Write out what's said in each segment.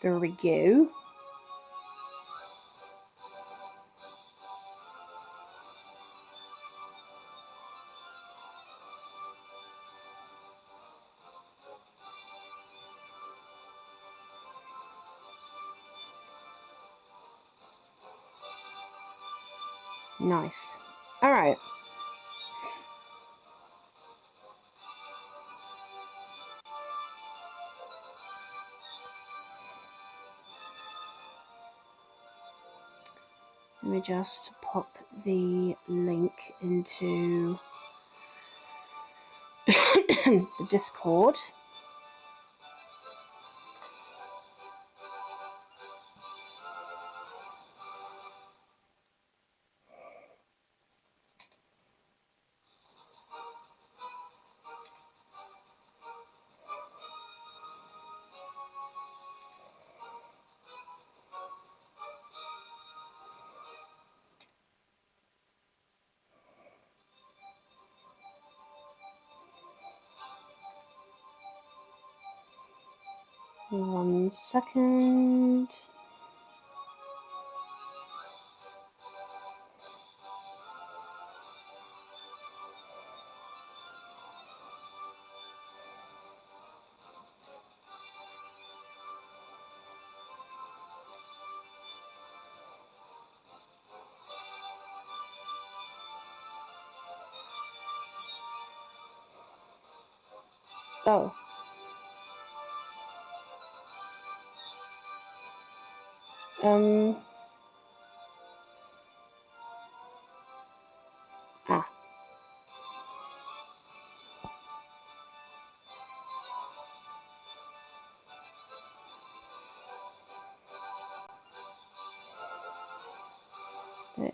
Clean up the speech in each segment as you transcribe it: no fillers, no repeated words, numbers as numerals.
There we go. Nice. All right. Let me just pop the link into the Discord. One second. Oh. Ah.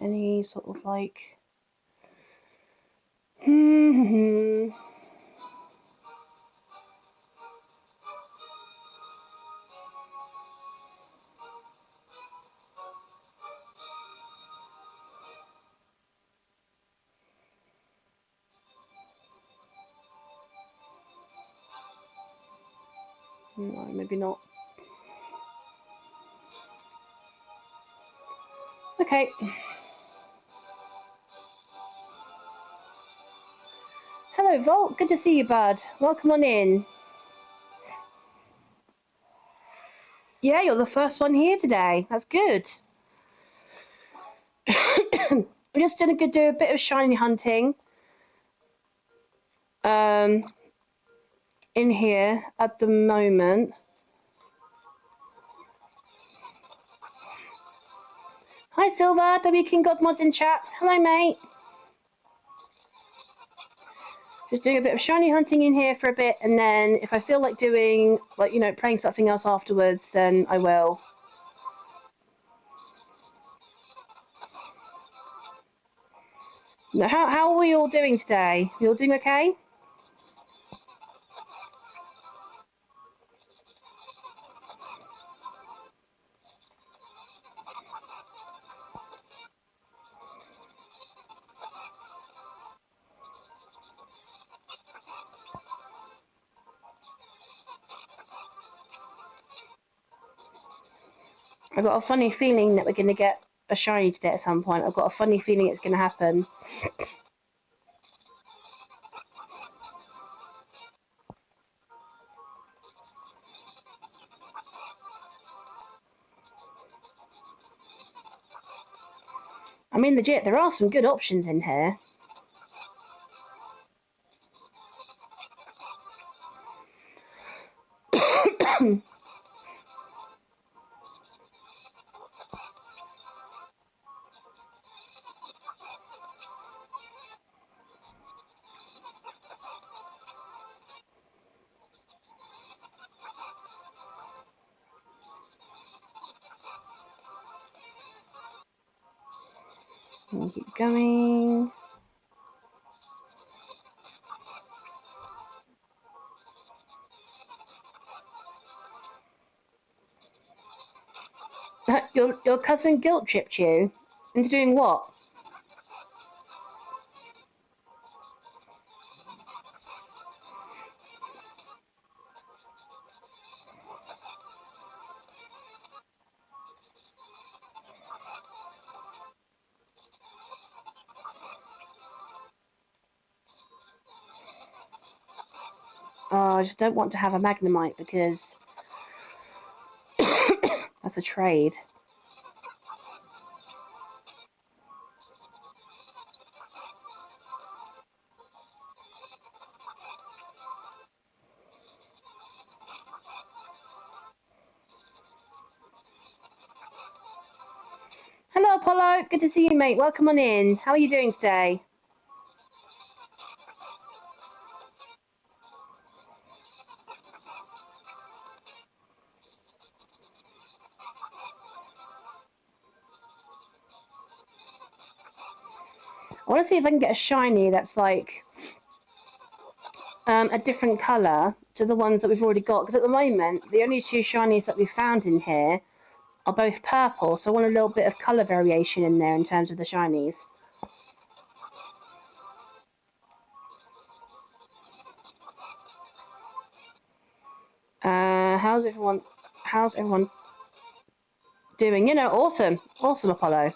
Any sort of like... No, maybe not. Okay. Hello, Volt. Good to see you, bud. Welcome on in. Yeah, you're the first one here today. That's good. I'm just going to do a bit of shiny hunting. In here at the moment. Hi, Silver. W King Godmod's in chat. Hello, mate. Just doing a bit of shiny hunting in here for a bit, and then if I feel like doing, like, you know, playing something else afterwards, then I will. Now, how are we all doing today? You all doing okay? I've got a funny feeling that we're going to get a shiny today at some point. I've got a funny feeling it's going to happen. I mean, legit, there are some good options in here. We'll keep going. Your cousin guilt tripped you into doing what? I just don't want to have a Magnemite because that's a trade. Hello, Apollo. Good to see you, mate. Welcome on in. How are you doing today? I want to see if I can get a shiny that's like a different colour to the ones that we've already got. Because at the moment, the only two shinies that we've found in here are both purple. So I want a little bit of colour variation in there in terms of the shinies. How's everyone doing? You know, awesome, Apollo.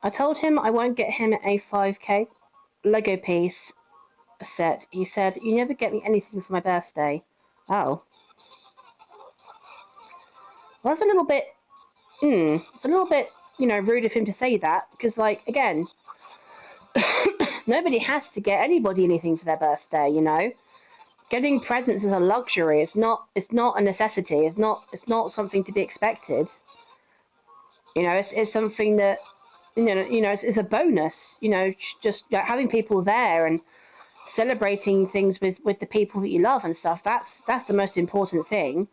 I told him I won't get him a 5k Lego piece set. He said, "You never get me anything for my birthday." Oh, well, that's a little bit. It's a little bit, rude of him to say that because, like, again, nobody has to get anybody anything for their birthday. Getting presents is a luxury. It's not a necessity. It's not something to be expected. It's something that it's a bonus. Just having people there and celebrating things with the people that you love and stuff. That's the most important thing.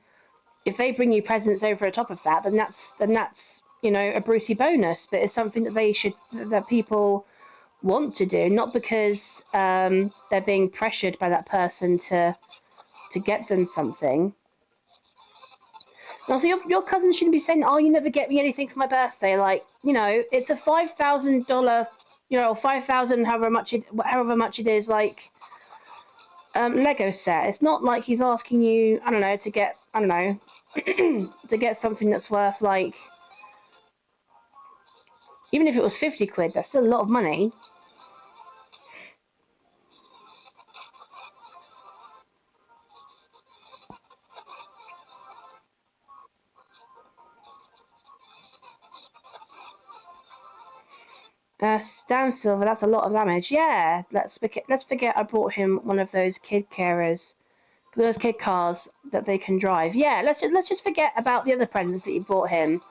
If they bring you presents over the top of that, then that's a Brucey bonus. But it's something that people want to do, not because they're being pressured by that person to get them something. Also, your cousin shouldn't be saying, "Oh, you never get me anything for my birthday." Like, it's a $5,000, $5,000, however much it is, like Lego set. It's not like he's asking you, I don't know, to get to get something that's worth, like, even if it was 50 quid, that's still a lot of money. Down Silver, that's a lot of damage. Yeah, let's forget I brought him one of those kid carers, those kid cars that they can drive. Yeah, let's just forget about the other presents that you bought him.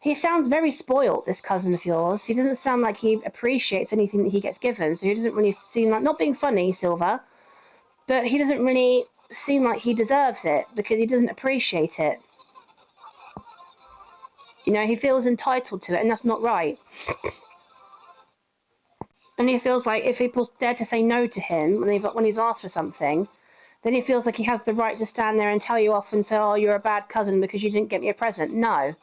He sounds very spoilt, this cousin of yours. He doesn't sound like he appreciates anything that he gets given, so he doesn't really seem like, not being funny, Silver, but he doesn't really seem like he deserves it because he doesn't appreciate it. He feels entitled to it, and that's not right. And he feels like if people dare to say no to him when he's asked for something, then he feels like he has the right to stand there and tell you off and say, "Oh, you're a bad cousin because you didn't get me a present." No.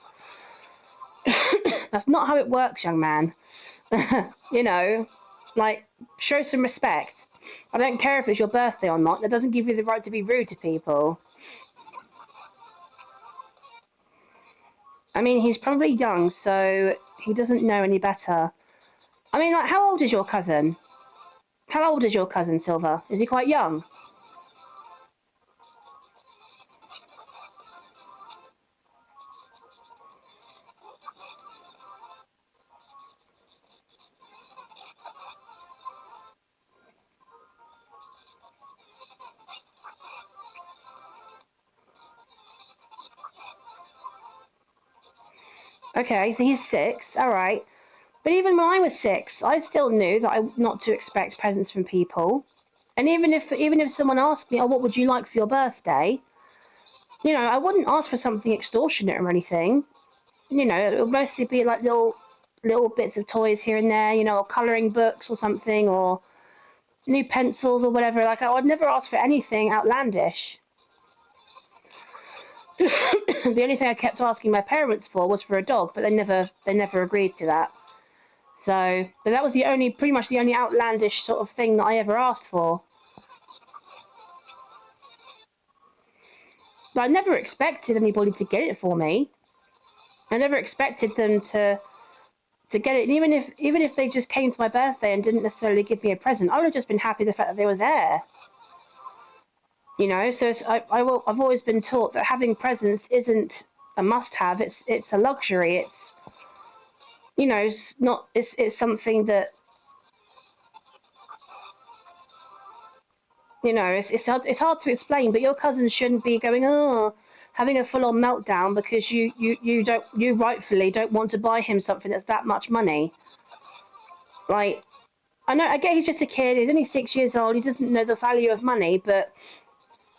That's not how it works, young man. Like, show some respect. I don't care if it's your birthday or not. That doesn't give you the right to be rude to people. I mean, he's probably young, so he doesn't know any better. I mean, like, how old is your cousin? How old is your cousin, Silver? Is he quite young? Okay, so he's 6. All right. But even when I was 6, I still knew that I not to expect presents from people. And even if someone asked me, "Oh, what would you like for your birthday?" I wouldn't ask for something extortionate or anything. It would mostly be like little bits of toys here and there, or colouring books or something, or new pencils or whatever. Like, I would never ask for anything outlandish. The only thing I kept asking my parents for was for a dog, but they never agreed to that. So, but that was pretty much the only outlandish sort of thing that I ever asked for. But I never expected anybody to get it for me. I never expected them to get it. And even if they just came for my birthday and didn't necessarily give me a present, I would have just been happy the fact that they were there. You know, so I've always been taught that having presents isn't a must-have. It's a luxury. It's, you know, it's not. It's something that, you know, it's hard to explain. But your cousin shouldn't be going, oh, having a full-on meltdown because you rightfully don't want to buy him something that's that much money. Like, I get he's just a kid. He's only 6 years old. He doesn't know the value of money, but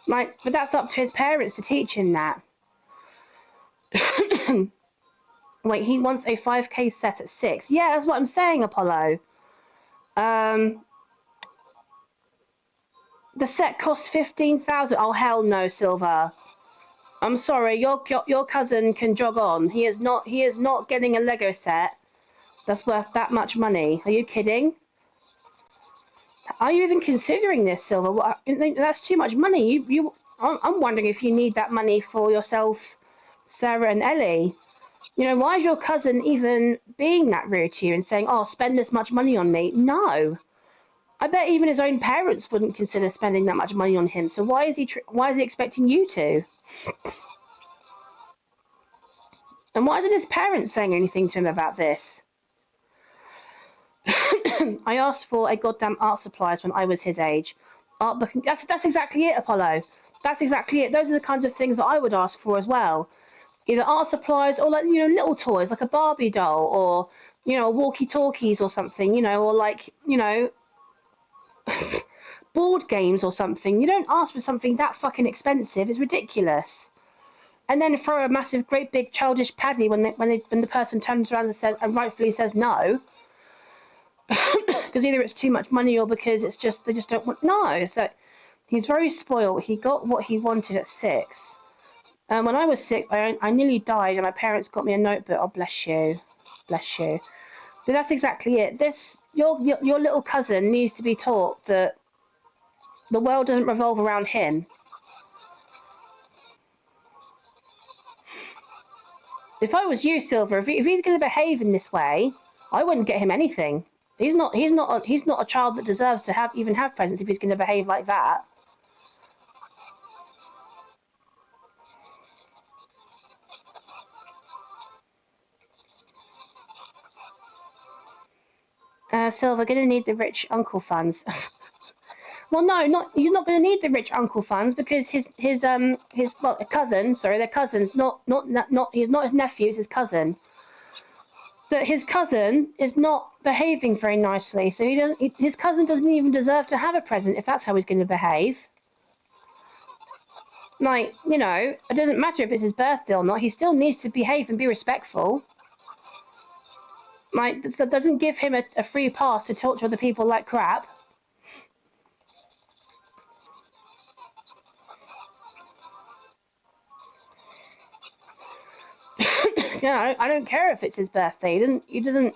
but that's up to his parents to teach him that. Wait, he wants a 5K set at 6. Yeah, that's what I'm saying, Apollo. Um, the set costs 15,000. Oh hell no, Silver. I'm sorry, your cousin can jog on. He is not getting a Lego set that's worth that much money. Are you kidding? Are you even considering this, Silver? That's too much money. I'm wondering if you need that money for yourself, Sarah and Ellie. You know, why is your cousin even being that rude to you and saying, "Oh, spend this much money on me"? No, I bet even his own parents wouldn't consider spending that much money on him. So why is he expecting you to? And why isn't his parents saying anything to him about this? I asked for a goddamn art supplies when I was his age. Art book. That's exactly it, Apollo. That's exactly it. Those are the kinds of things that I would ask for as well. Either art supplies or, like, you know, little toys like a Barbie doll or, you know, walkie-talkies or something. You know, or like, you know, board games or something. You don't ask for something that fucking expensive. It's ridiculous. And then throw a massive, great big childish paddy when the person turns around and says, and rightfully says no, because either it's too much money or because it's just they just don't want. No, it's like he's very spoiled. He got what he wanted at 6. When I was 6, I nearly died, and my parents got me a notebook. Oh, bless you, bless you. But that's exactly it. Your little cousin needs to be taught that the world doesn't revolve around him. If I was you, Silver, if he's going to behave in this way, I wouldn't get him anything. He's not a child that deserves to have presents if he's going to behave like that. Silver, going to need the rich uncle funds. Well, no, he's not going to need the rich uncle funds because his cousin, sorry, they're cousins, he's not his nephew, it's his cousin. But his cousin is not behaving very nicely, so his cousin doesn't even deserve to have a present if that's how he's going to behave. Like, you know, it doesn't matter if it's his birthday or not, he still needs to behave and be respectful. Like, that doesn't give him a free pass to talk to other people like crap. Yeah, I don't care if it's his birthday. He doesn't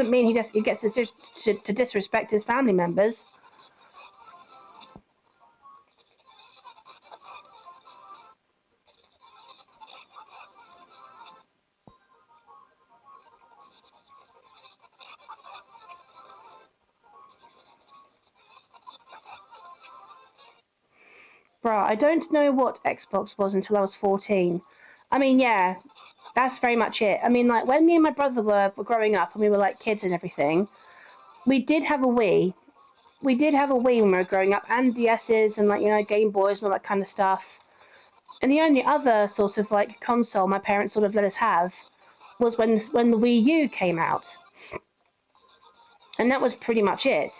mean he gets to disrespect his family members. Bruh, I don't know what Xbox was until I was 14. I mean, yeah, that's very much it. I mean, like, when me and my brother were growing up and we were like kids and everything, we did have a Wii. We did have a Wii when we were growing up, and DS's and, like, you know, Game Boys and all that kind of stuff. And the only other sort of like console my parents sort of let us have was when the Wii U came out. And that was pretty much it.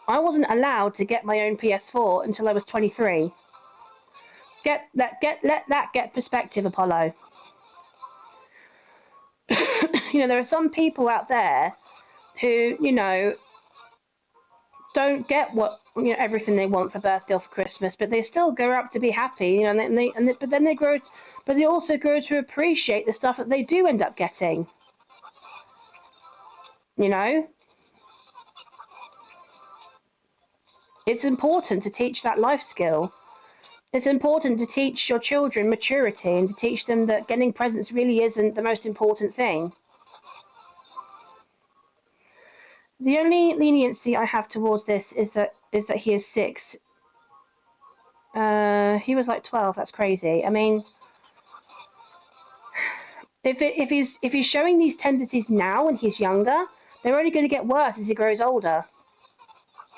I wasn't allowed to get my own PS4 until I was 23. Let that get perspective, Apollo. You know, there are some people out there who, you know, don't get what, you know, everything they want for birthday or for Christmas, but they still grow up to be happy, you know, but then they grow, but they also grow to appreciate the stuff that they do end up getting. You know, it's important to teach that life skill. It's important to teach your children maturity and to teach them that getting presents really isn't the most important thing. The only leniency I have towards this is that he is 6. He was like 12. That's crazy. I mean, if he's showing these tendencies now when he's younger, they're only going to get worse as he grows older.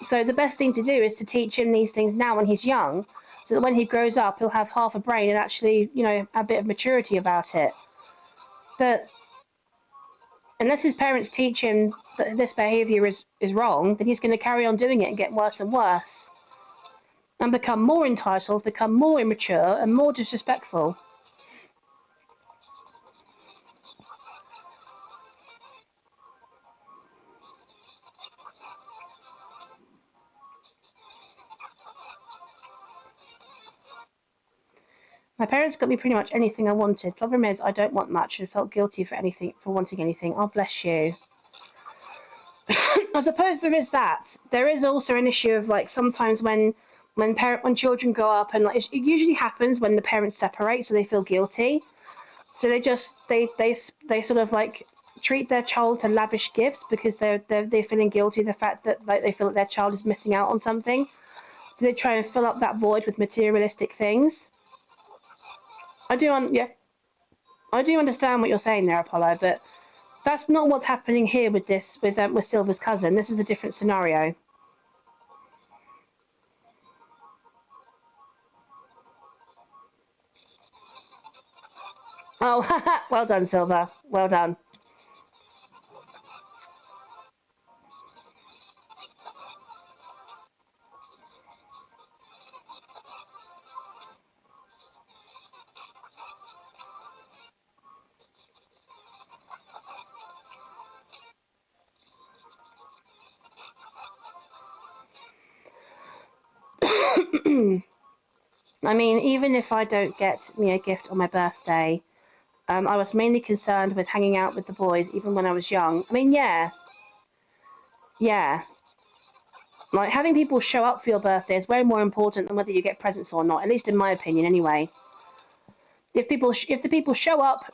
So the best thing to do is to teach him these things now when he's young, so that when he grows up, he'll have half a brain and actually, you know, a bit of maturity about it. But unless his parents teach him that this behaviour is wrong, then he's going to carry on doing it and get worse and worse, and become more entitled, become more immature, and more disrespectful. My parents got me pretty much anything I wanted. Problem is, I don't want much and felt guilty for wanting anything. Oh, bless you. I suppose there is that. There is also an issue of like sometimes when children grow up, and like it usually happens when the parents separate, so they feel guilty. So they sort of like treat their child to lavish gifts because they're feeling guilty the fact that like they feel that their child is missing out on something. So they try and fill up that void with materialistic things. I do understand what you're saying there, Apollo, but that's not what's happening here with Silver's cousin. This is a different scenario. Oh, well done, Silver. Well done. I mean, even if I don't get me a gift on my birthday, I was mainly concerned with hanging out with the boys, even when I was young. I mean, yeah. Like, having people show up for your birthday is way more important than whether you get presents or not, at least in my opinion, anyway. If the people show up,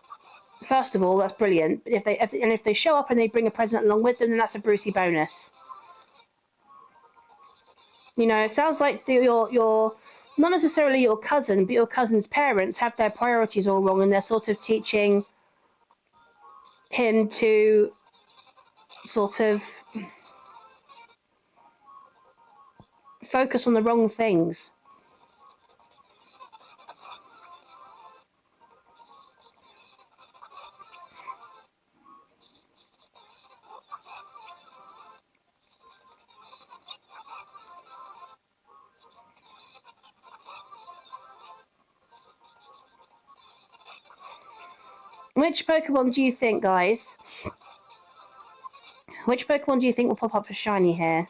first of all, that's brilliant. But if they show up and they bring a present along with them, then that's a Brucey bonus. You know, it sounds like your not necessarily your cousin, but your cousin's parents have their priorities all wrong, and they're sort of teaching him to sort of focus on the wrong things. Which Pokemon do you think, guys? Which Pokemon do you think will pop up as shiny here?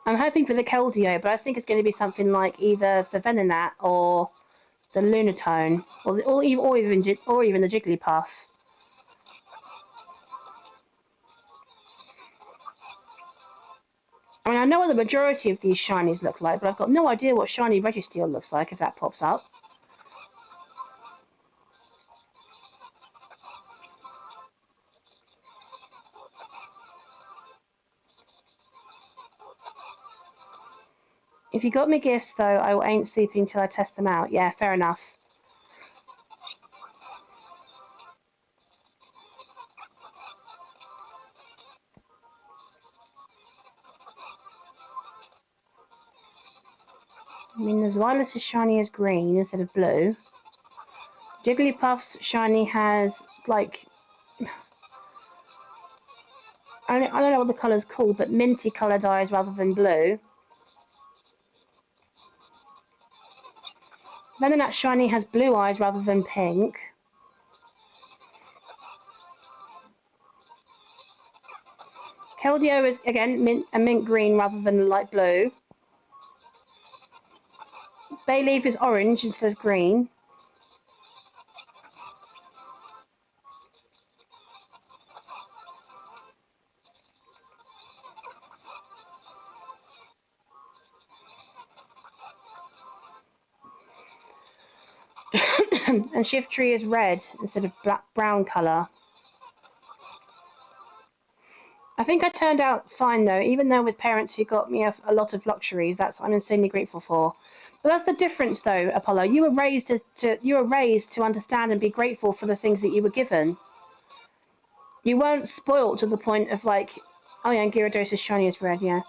I'm hoping for the Keldeo, but I think it's going to be something like either the Venonat or the Lunatone, or even the Jigglypuff. I mean, I know what the majority of these shinies look like, but I've got no idea what shiny Registeel looks like if that pops up. If you got me gifts, though, I ain't sleeping till I test them out. Yeah, fair enough. I mean, the Zweilous is shiny as green instead of blue. Jigglypuff's shiny has, like, I don't know what the colour's called, but minty coloured eyes rather than blue. Venonat shiny has blue eyes rather than pink. Keldeo is, again, a mint green rather than light blue. Bayleaf is orange instead of green. And Shiftry is red instead of brown colour. I think I turned out fine though, even though with parents who got me a lot of luxuries. That's I'm insanely grateful for. But that's the difference, though, Apollo. You were raised to understand and be grateful for the things that you were given. You weren't spoilt to the point of like, oh yeah, Gyarados is shiny as red, yeah.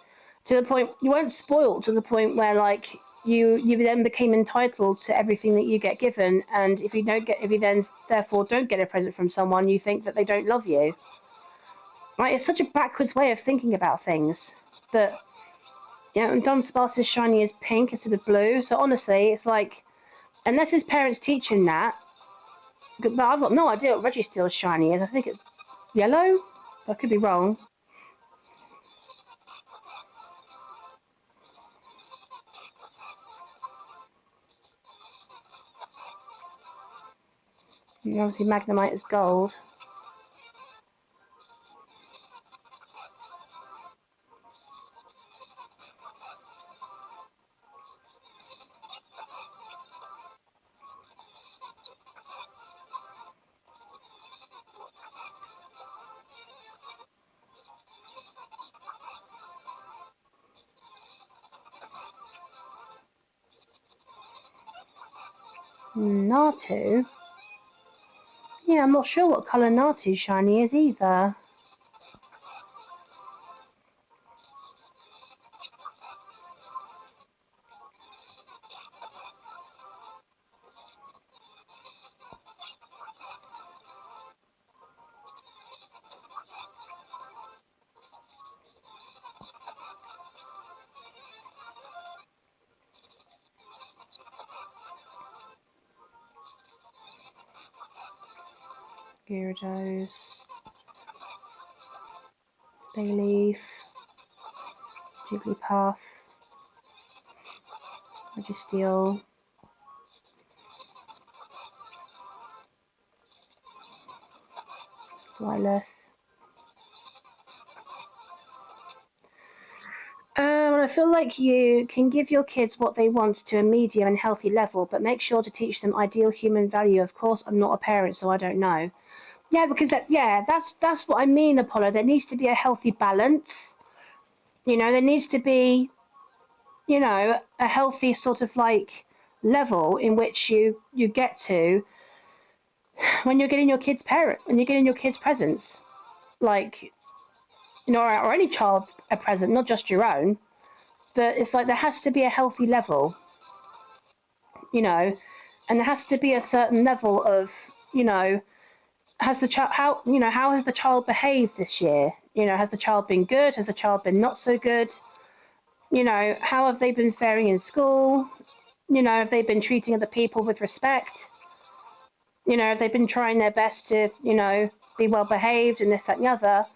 To the point you weren't spoilt to the point where like you then became entitled to everything that you get given, and if you then therefore don't get a present from someone, you think that they don't love you. Like, it's such a backwards way of thinking about things. But yeah, and Dunsparce's shiny is pink instead of blue. So honestly, it's like, unless his parents teach him that, but I've got no idea what Registeel's shiny is. I think it's yellow. I could be wrong. And obviously, Magnemite is gold. Natu? Yeah, I'm not sure what colour Natu's shiny is either. Gyarados, Bayleaf, Jigglypuff, Registeel, Swilus. I feel like you can give your kids what they want to a medium and healthy level, but make sure to teach them ideal human value. Of course, I'm not a parent, so I don't know. Yeah, because that's what I mean, Apollo. There needs to be a healthy balance. You know, there needs to be, you know, a healthy sort of like level in which you get to when you're getting your kids presents, like, you know, or any child a present, not just your own. But it's like there has to be a healthy level, you know, and there has to be a certain level of, you know, has the child how has the child behaved this year? You know, has the child been good? Has the child been not so good? You know, how have they been faring in school? You know, have they been treating other people with respect? You know, have they been trying their best to, you know, be well behaved and this, that, and the other?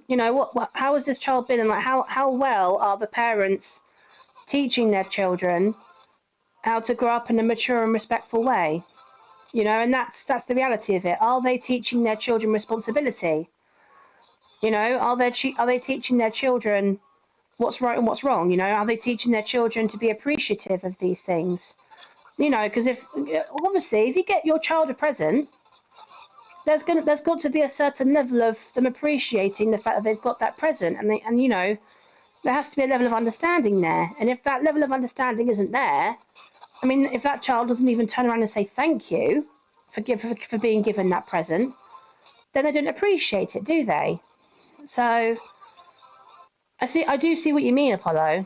You know, how has this child been, and like how well are the parents teaching their children how to grow up in a mature and respectful way? You know, and that's the reality of it. Are they teaching their children responsibility? You know, are they teaching their children what's right and what's wrong? You know, are they teaching their children to be appreciative of these things? You know, because if you get your child a present, there's got to be a certain level of them appreciating the fact that they've got that present, and you know, there has to be a level of understanding there. And if that level of understanding isn't there, I mean, if that child doesn't even turn around and say thank you for being given that present, then they don't appreciate it, do they? So I do see what you mean, Apollo.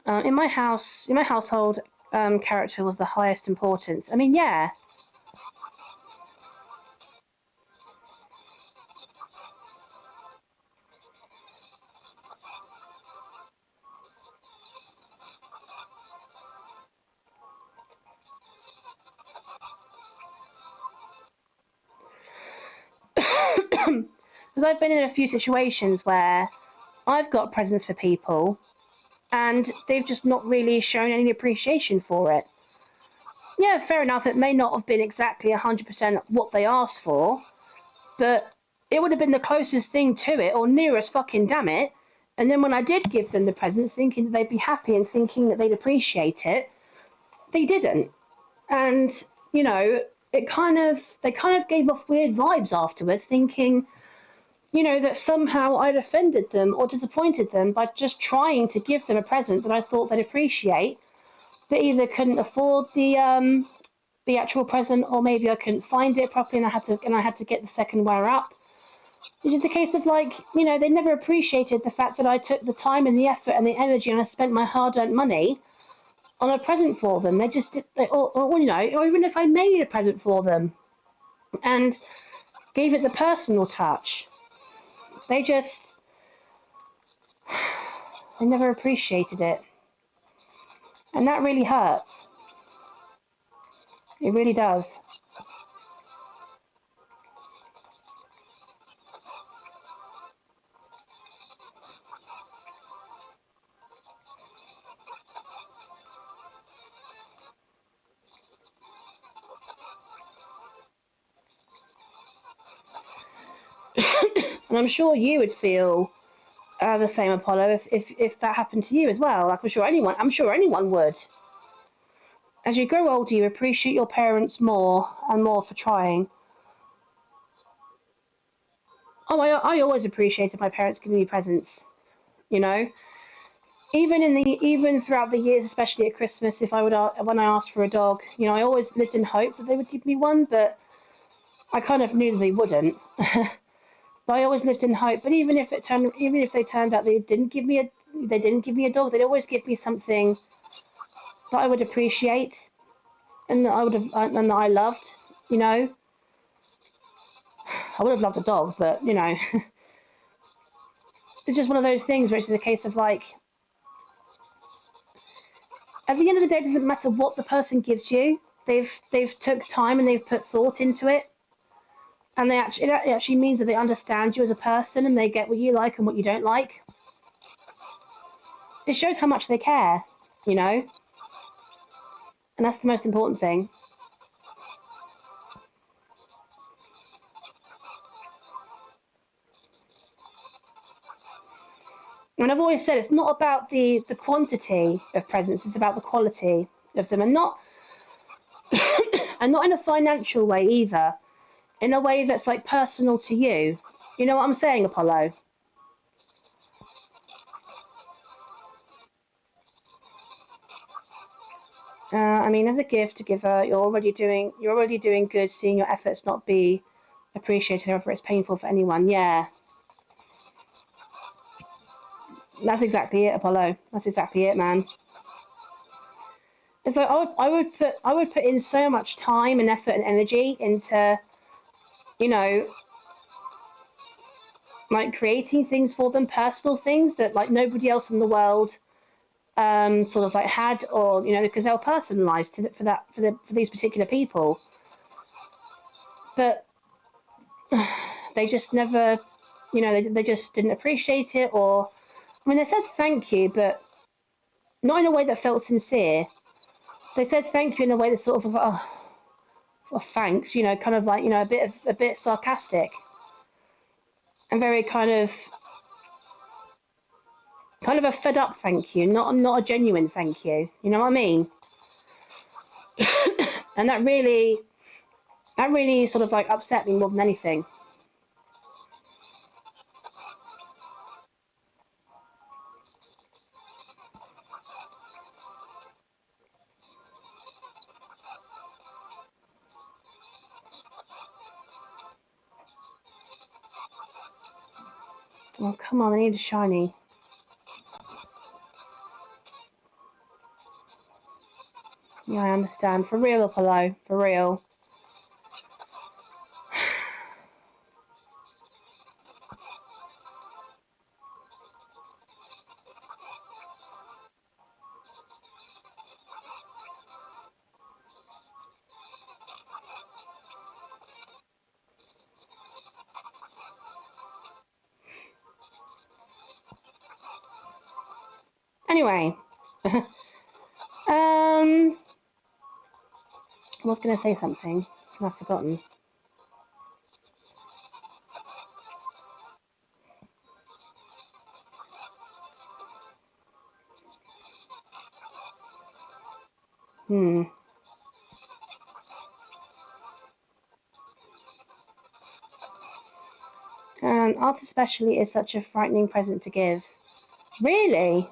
In my household, character was the highest importance. I mean, yeah. Because I've been in a few situations where I've got presents for people and they've just not really shown any appreciation for it. Yeah, fair enough, it may not have been exactly 100% what they asked for, but it would have been the closest thing to it, or near as fucking damn it. And then when I did give them the present, thinking that they'd be happy and thinking that they'd appreciate it, they didn't. And, you know, they kind of gave off weird vibes afterwards, thinking, that somehow I'd offended them or disappointed them by just trying to give them a present that I thought they'd appreciate. They either couldn't afford the actual present, or maybe I couldn't find it properly, and I had to get the second wear up. It's just a case of they never appreciated the fact that I took the time and the effort and the energy, and I spent my hard-earned money on a present for them. They just did, or even if I made a present for them and gave it the personal touch, they never appreciated it, and that really hurts. It really does. And I'm sure you would feel the same, Apollo, if that happened to you as well. Like I'm sure anyone would. As you grow older, you appreciate your parents more and more for trying. Oh, I always appreciated my parents giving me presents. You know, even throughout the years, especially at Christmas, if I would when I asked for a dog, I always lived in hope that they would give me one, but I kind of knew they wouldn't. But I always lived in hope. But even if they turned out they didn't give me a dog, they'd always give me something that I would appreciate and that I loved. You know, I would have loved a dog, but it's just one of those things where it's just a case of at the end of the day, it doesn't matter what the person gives you. They've took time and they've put thought into it, and it actually means that they understand you as a person and they get what you like and what you don't like. It shows how much they care, and that's the most important thing. And I've always said it's not about the quantity of presents; it's about the quality of them, and not in a financial way either. In a way that's personal to you. You know what I'm saying, Apollo? I mean, as a gift giver, you're already doing good, seeing your efforts not be appreciated, however it's painful for anyone. Yeah, that's exactly it, Apollo. That's exactly it, man. It's like I would put in so much time and effort and energy into, you know, creating things for them, personal things that nobody else in the world sort of had, or because they were personalized for these particular people, but they just never, they just didn't appreciate it. Or I mean, they said thank you, but not in a way that felt sincere. They said thank you in a way that sort of was like, oh, thanks, kind of a bit sarcastic and very kind of a fed up thank you, not a genuine thank you. You know what I mean? And that really sort of upset me more than anything. Oh, come on, I need a shiny. Yeah, I understand. For real, Apollo. For real. Anyway, I was going to say something, and I've forgotten. Hmm. Art especially is such a frightening present to give. Really?